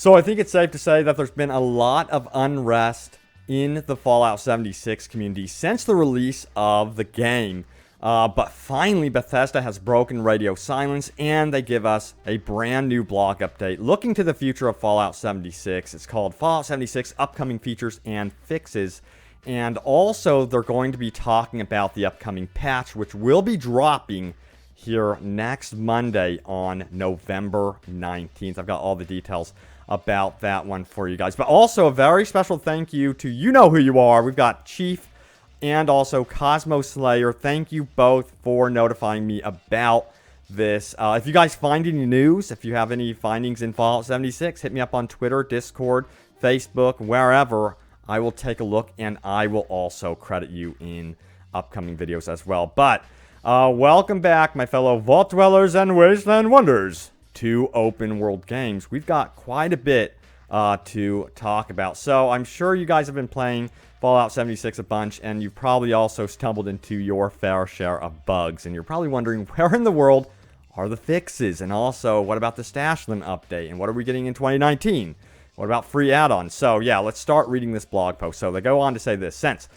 So I think it's safe to say that there's been a lot of unrest in the Fallout 76 community since the release of the game. But finally, Bethesda has broken radio silence, and they give us a brand new blog update looking to the future of Fallout 76. It's called Fallout 76 Upcoming Features and Fixes. And also, they're going to be talking about the upcoming patch, which will be dropping here next Monday on November 19th. I've got all the details about that one for you guys. But also, a very special thank you to you know who you are. We've got Chief and also Cosmo Slayer. Thank you both for notifying me about this. If you guys find any news, if you have any findings in Fallout 76, hit me up on Twitter, Discord, Facebook, wherever. I will take a look, and I will also credit you in upcoming videos as well. But welcome back, my fellow Vault Dwellers and Wasteland Wonders, to Open World Games. We've got quite a bit to talk about. So I'm sure you guys have been playing Fallout 76 a bunch, and you've probably also stumbled into your fair share of bugs. And you're probably wondering, where in the world are the fixes? And also, what about the stash limit update? And what are we getting in 2019? What about free add-ons? So yeah, let's start reading this blog post. So they go on to say this: since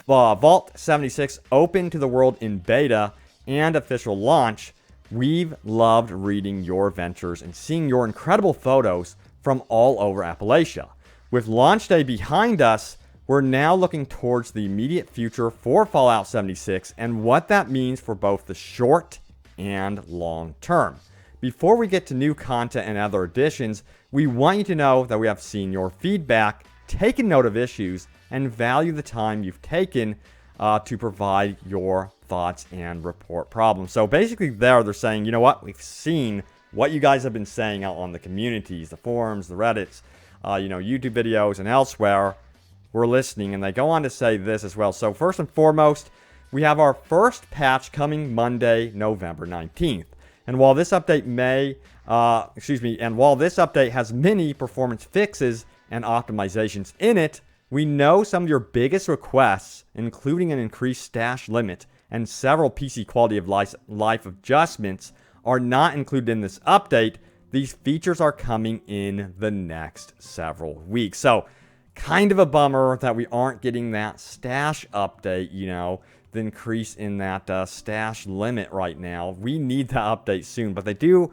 Vault 76 opened to the world in beta and official launch, we've loved reading your adventures and seeing your incredible photos from all over Appalachia. With launch day behind us, we're now looking towards the immediate future for Fallout 76 and what that means for both the short and long term. Before we get to new content and other additions, we want you to know that we have seen your feedback, taken note of issues, and value the time you've taken to provide your thoughts and report problems. So basically they're saying, you know what, we've seen what you guys have been saying out on the communities, the forums, the Reddits, YouTube videos, and elsewhere. We're listening, and they go on to say this as well. So first and foremost, we have our first patch coming Monday, November 19th. And while this update has many performance fixes and optimizations in it, we know some of your biggest requests, including an increased stash limit and several PC quality of life adjustments, are not included in this update. These features are coming in the next several weeks. So, kind of a bummer that we aren't getting that stash update, the increase in that stash limit right now. We need that update soon, but they do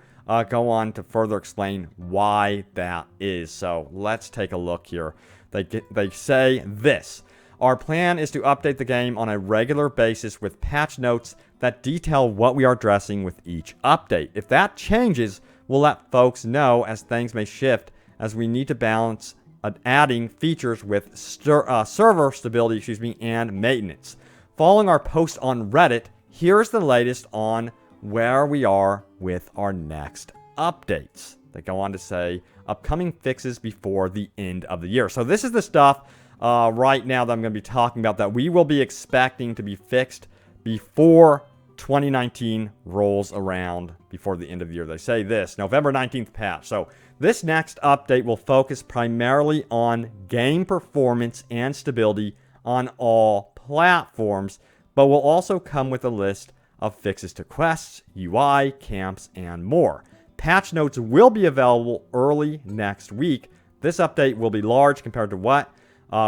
go on to further explain why that is. So let's take a look here. They say this: our plan is to update the game on a regular basis with patch notes that detail what we are addressing with each update. If that changes, we'll let folks know as things may shift, as we need to balance adding features with server stability, and maintenance. Following our post on Reddit, here's the latest on where we are with our next updates. They go on to say upcoming fixes before the end of the year. So this is the stuff right now that I'm going to be talking about that we will be expecting to be fixed before 2019 rolls around, before the end of the year. They say this: November 19th patch. So this next update will focus primarily on game performance and stability on all platforms, but will also come with a list of fixes to quests, UI, camps, and more. Patch notes will be available early next week. This update will be large compared to what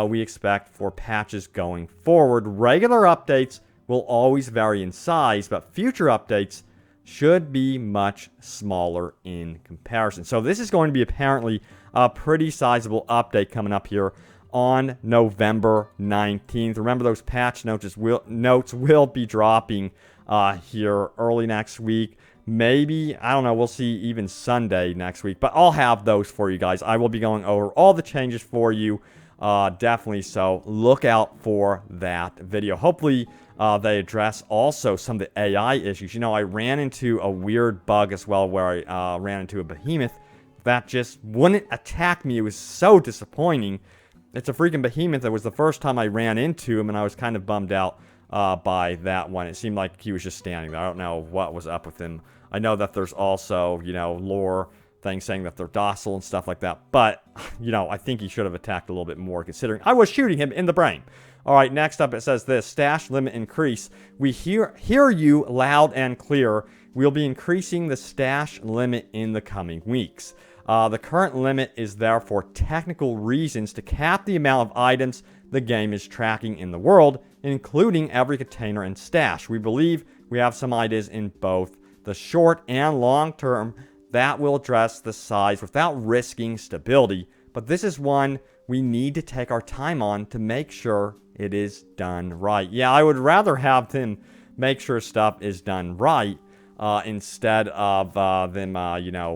we expect for patches going forward. Regular updates will always vary in size, but future updates should be much smaller in comparison. So this is going to be apparently a pretty sizable update coming up here on November 19th. Remember, those patch notes will be dropping here early next week. Maybe, I don't know, we'll see even Sunday next week. But I'll have those for you guys. I will be going over all the changes for you. Definitely so. Look out for that video. Hopefully they address also some of the AI issues. I ran into a weird bug as well where I ran into a behemoth that just wouldn't attack me. It was so disappointing. It's a freaking behemoth. It was the first time I ran into him, and I was kind of bummed out by that one. It seemed like he was just standing there. I don't know what was up with him. I know that there's also, lore things saying that they're docile and stuff like that. But, I think he should have attacked a little bit more, considering I was shooting him in the brain. All right, next up it says this: stash limit increase. We hear you loud and clear. We'll be increasing the stash limit in the coming weeks. The current limit is there for technical reasons to cap the amount of items the game is tracking in the world, including every container and stash. We believe we have some ideas in both the short and long term that will address the size without risking stability, but this is one we need to take our time on to make sure it is done right. Yeah, I would rather have them make sure stuff is done right instead of them,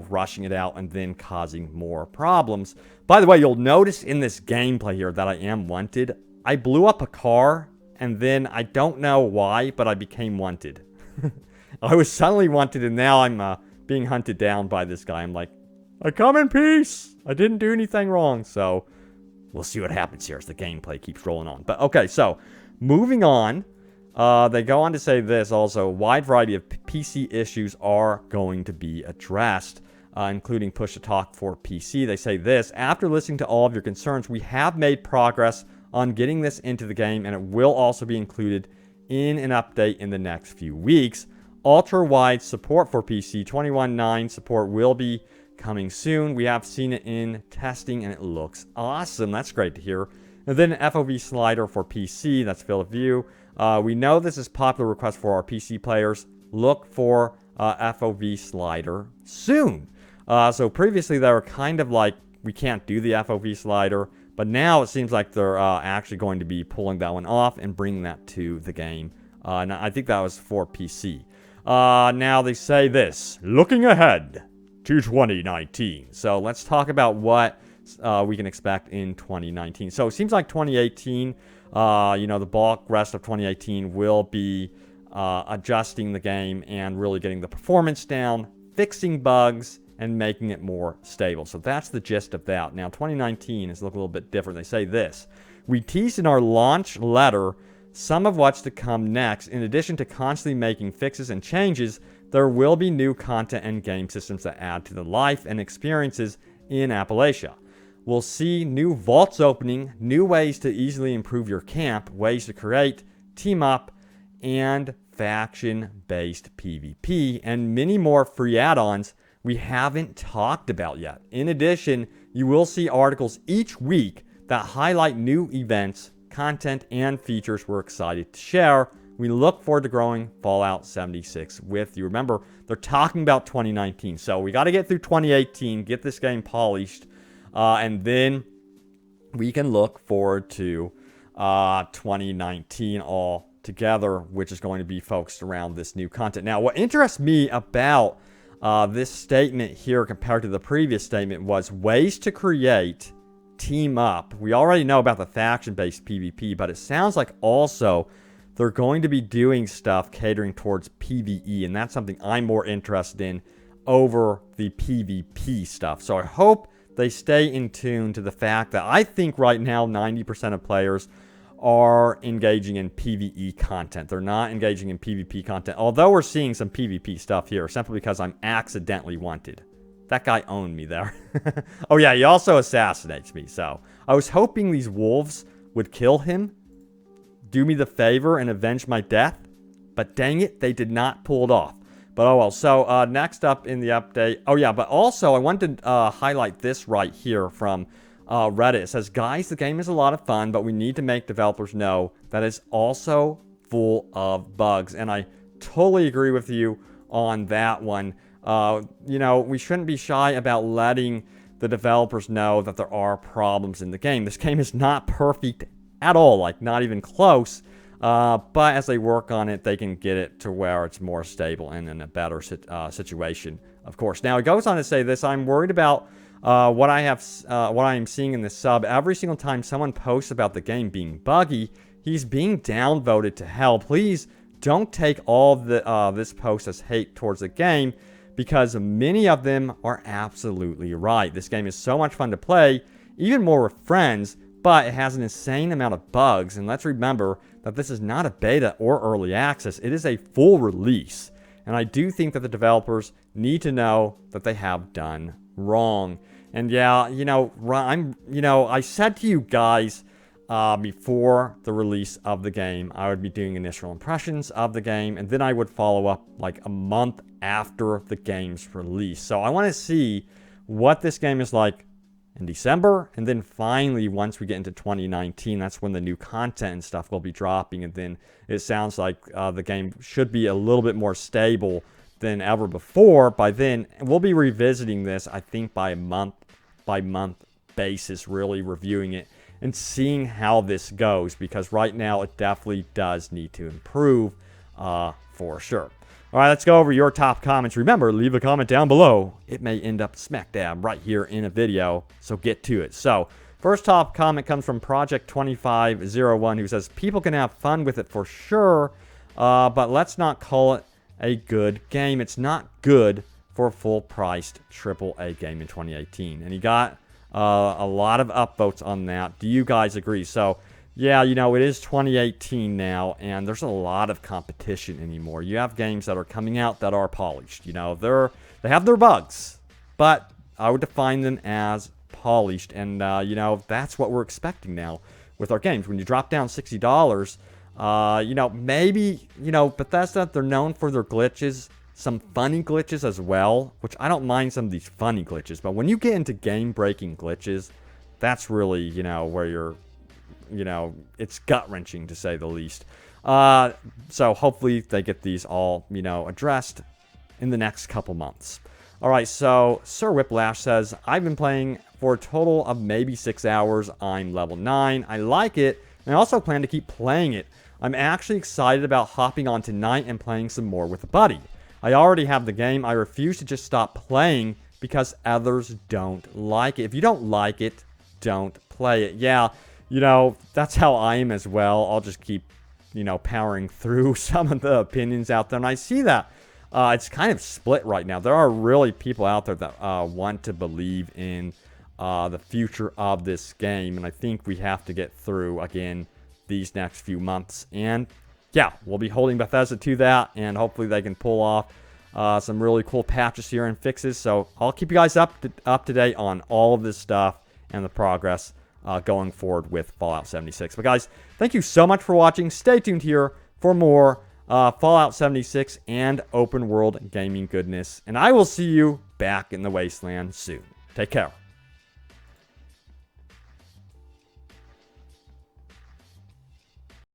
rushing it out and then causing more problems. By the way, you'll notice in this gameplay here that I am wanted. I blew up a car, and then I don't know why, but I became wanted. I was suddenly wanted, and now I'm being hunted down by this guy. I'm like, I come in peace. I didn't do anything wrong. So we'll see what happens here as the gameplay keeps rolling on. But okay, so moving on. They go on to say this also. A wide variety of PC issues are going to be addressed, including push-to-talk for PC. They say this. After listening to all of your concerns, we have made progress on getting this into the game, and it will also be included in an update in the next few weeks. Ultra-wide support for PC 21.9 support will be coming soon. We have seen it in testing, and it looks awesome. That's great to hear. And then FOV slider for PC. That's field of view. We know this is a popular request for our PC players. Look for FOV slider soon. So previously they were kind of like, we can't do the FOV slider, but now it seems like they're actually going to be pulling that one off and bringing that to the game. And I think that was for PC. Now they say this, looking ahead to 2019. So let's talk about what we can expect in 2019. So it seems like 2018, the bulk rest of 2018 will be adjusting the game and really getting the performance down, fixing bugs, and making it more stable. So that's the gist of that. Now 2019 is looking a little bit different. They say this. We teased in our launch letter some of what's to come next. In addition to constantly making fixes and changes, there will be new content and game systems that add to the life and experiences in Appalachia. We'll see new vaults opening, new ways to easily improve your camp, ways to create, team up, and faction-based PvP, and many more free add-ons we haven't talked about yet. In addition, you will see articles each week that highlight new events, content, and features we're excited to share. We look forward to growing Fallout 76 with you. Remember, they're talking about 2019, so we got to get through 2018, get this game polished, and then we can look forward to 2019 all together, which is going to be focused around this new content. Now, what interests me about this statement here compared to the previous statement was ways to create, team up. We already know about the faction-based PvP, but it sounds like also they're going to be doing stuff catering towards PvE, and that's something I'm more interested in over the PvP stuff. So I hope they stay in tune to the fact that I think right now 90% of players are engaging in PvE content. They're not engaging in PvP content, although we're seeing some PvP stuff here simply because I'm accidentally wanted. That guy owned me there. Oh yeah, he also assassinates me, so I was hoping these wolves would kill him, do me the favor, and avenge my death, but dang it, they did not pull it off. But oh well. So next up in the update, oh yeah, but also I wanted to highlight this right here from Reddit. It says, guys, the game is a lot of fun, but we need to make developers know that it's also full of bugs. And I totally agree with you on that one. We shouldn't be shy about letting the developers know that there are problems in the game. This game is not perfect at all, like not even close. But as they work on it, they can get it to where it's more stable and in a better situation, of course. Now, it goes on to say this. I'm worried about what I am seeing in the sub. Every single time someone posts about the game being buggy, he's being downvoted to hell. Please don't take all of this post as hate towards the game, because many of them are absolutely right. This game is so much fun to play, even more with friends, but it has an insane amount of bugs. And let's remember that this is not a beta or early access. It is a full release. And I do think that the developers need to know that they have done wrong. And yeah, I said to you guys before the release of the game, I would be doing initial impressions of the game, and then I would follow up like a month after the game's release. So I want to see what this game is like in December, and then finally once we get into 2019, that's when the new content and stuff will be dropping, and then it sounds like the game should be a little bit more stable than ever before by then. And we'll be revisiting this, I think, by month basis, really reviewing it and seeing how this goes, because right now it definitely does need to improve for sure. All right, let's go over your top comments. Remember, leave a comment down below. It may end up smack dab right here in a video, so get to it. So, first top comment comes from Project2501, who says, people can have fun with it for sure, but let's not call it a good game. It's not good for a full-priced AAA game in 2018. And he got a lot of upvotes on that. Do you guys agree? So, yeah, you know, it is 2018 now, and there's a lot of competition anymore. You have games that are coming out that are polished. You know, they have their bugs, but I would define them as polished, and, you know, that's what we're expecting now with our games. When you drop down $60, you know, maybe, you know, Bethesda, they're known for their glitches, some funny glitches as well, which I don't mind some of these funny glitches, but when you get into game-breaking glitches, that's really, you know, where you're, you know, it's gut-wrenching to say the least. So hopefully they get these all, you know, addressed in the next couple months. All right, so Sir Whiplash says, I've been playing for a total of maybe 6 hours. I'm level 9. I like it, and I also plan to keep playing it. I'm actually excited about hopping on tonight and playing some more with a buddy. I already have the game. I refuse to just stop playing because others don't like it. If you don't like it, don't play it. Yeah, you know, that's how I am as well. I'll just keep, you know, powering through some of the opinions out there. And I see that it's kind of split right now. There are really people out there that want to believe in the future of this game. And I think we have to get through, again, these next few months. And, yeah, we'll be holding Bethesda to that. And hopefully they can pull off some really cool patches here and fixes. So I'll keep you guys up to date on all of this stuff and the progress going forward with Fallout 76. But guys, thank you so much for watching. Stay tuned here for more Fallout 76 and open world gaming goodness. And I will see you back in the wasteland soon. Take care.